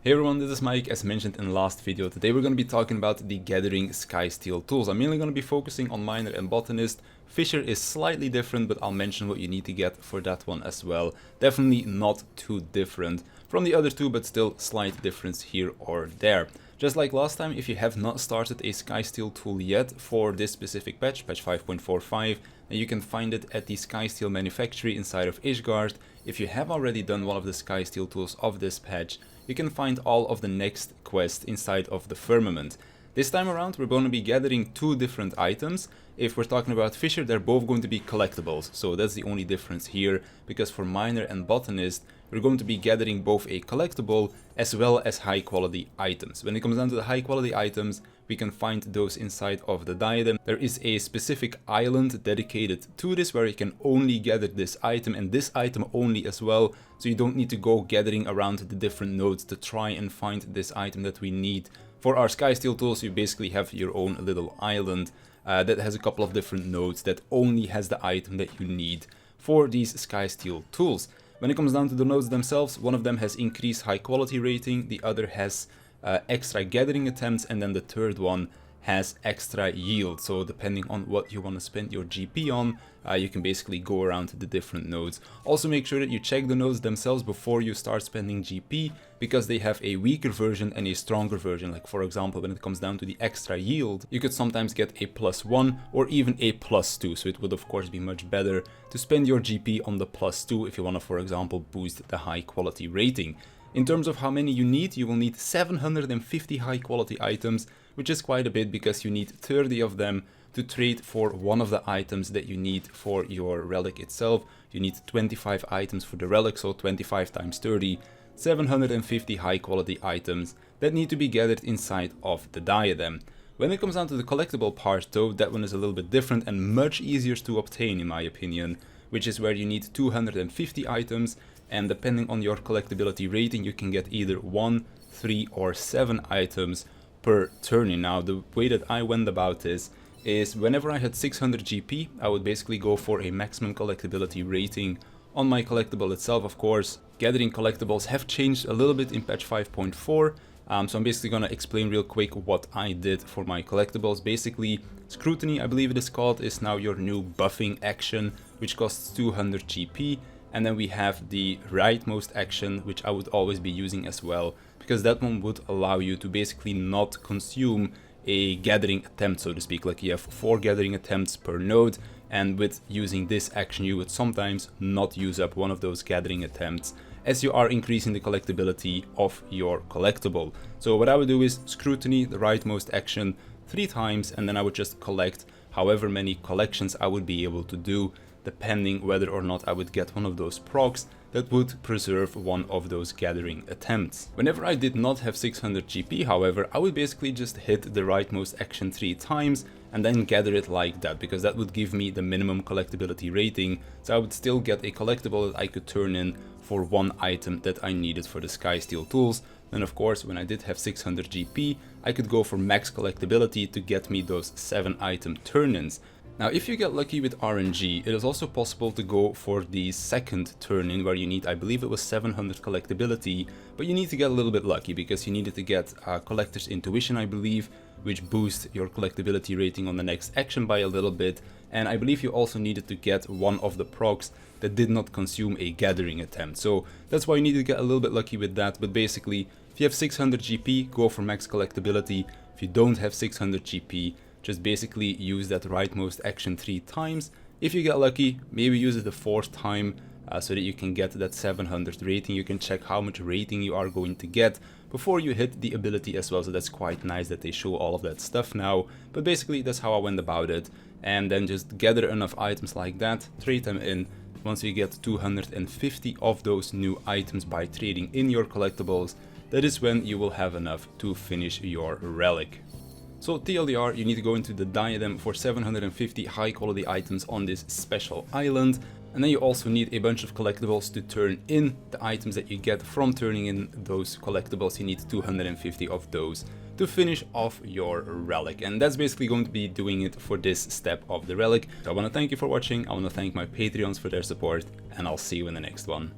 Hey everyone, this is Mike. As mentioned in the last video, today we're going to be talking about the Gathering Skysteel tools. I'm mainly going to be focusing on Miner and Botanist. Fisher is slightly different, but I'll mention what you need to get for that one as well. Definitely not too different from the other two, but still slight difference here or there. Just like last time, if you have not started a Skysteel tool yet for this specific patch, patch 5.45, then you can find it at the Skysteel manufactory inside of Ishgard. If you have already done one of the Skysteel tools of this patch, you can find all of the next quests inside of the Firmament. This time around we're going to be gathering two different items. If we're talking about Fisher, they're both going to be collectibles, so that's the only difference here, because for Miner and Botanist we're going to be gathering both a collectible as well as high quality items. When it comes down to the high quality items, we can find those inside of the diadem. There is a specific island dedicated to this where you can only gather this item and this item only as well, so you don't need to go gathering around the different nodes to try and find this item that we need. For our Skysteel tools, you basically have your own little island that has a couple of different nodes that only has the item that you need for these Skysteel tools. When it comes down to the nodes themselves, one of them has increased high quality rating, the other has extra gathering attempts, and then the third one has extra yield. So depending on what you want to spend your GP on, you can basically go around to the different nodes. Also make sure that you check the nodes themselves before you start spending GP, because they have a weaker version and a stronger version. Like for example, when it comes down to the extra yield, you could sometimes get a +1 or even a +2. So it would of course be much better to spend your GP on the +2 if you want to, for example, boost the high quality rating. In terms of how many you will need 750 high quality items, which is quite a bit because you need 30 of them to trade for one of the items that you need for your relic itself. You need 25 items for the relic, so 25 times 30, 750 high quality items that need to be gathered inside of the diadem. When it comes down to the collectible part though, that one is a little bit different and much easier to obtain in my opinion, which is where you need 250 items, and depending on your collectability rating you can get either 1, 3 or 7 items per turn. Now the way that I went about this is whenever I had 600 GP, I would basically go for a maximum collectability rating on my collectible itself. Of course, gathering collectibles have changed a little bit in patch 5.4, so I'm basically gonna explain real quick what I did for my collectibles. Basically, Scrutiny, I believe it is called, is now your new buffing action, which costs 200 GP. And then we have the rightmost action, which I would always be using as well, because that one would allow you to basically not consume a gathering attempt, so to speak. Like you have 4 gathering attempts per node, and with using this action you would sometimes not use up one of those gathering attempts, as you are increasing the collectability of your collectible. So what I would do is Scrutiny, the rightmost action, 3 times, and then I would just collect however many collections I would be able to do, depending whether or not I would get one of those procs that would preserve one of those gathering attempts. Whenever I did not have 600 GP, however, I would basically just hit the rightmost action 3 times and then gather it like that, because that would give me the minimum collectability rating, so I would still get a collectible that I could turn in for one item that I needed for the Skysteel tools. Then of course, when I did have 600 GP, I could go for max collectability to get me those 7 item turn-ins. Now if you get lucky with RNG, it is also possible to go for the second turn-in where you need, I believe it was 700 collectability, but you need to get a little bit lucky because you needed to get Collector's Intuition, I believe, which boosts your collectability rating on the next action by a little bit, and I believe you also needed to get one of the procs that did not consume a gathering attempt, so that's why you need to get a little bit lucky with that. But basically, if you have 600 GP, go for max collectability. If you don't have 600 GP, just basically use that rightmost action 3 times. If you get lucky, maybe use it the 4th time so that you can get that 700 rating. You can check how much rating you are going to get before you hit the ability as well, so that's quite nice that they show all of that stuff now. But basically that's how I went about it, and then just gather enough items like that, trade them in. Once you get 250 of those new items by trading in your collectibles, that is when you will have enough to finish your relic. So TLDR, you need to go into the diadem for 750 high quality items on this special island, and then you also need a bunch of collectibles to turn in the items that you get from turning in those collectibles. You need 250 of those to finish off your relic, and that's basically going to be doing it for this step of the relic. So I want to thank you for watching, I want to thank my Patreons for their support, and I'll see you in the next one.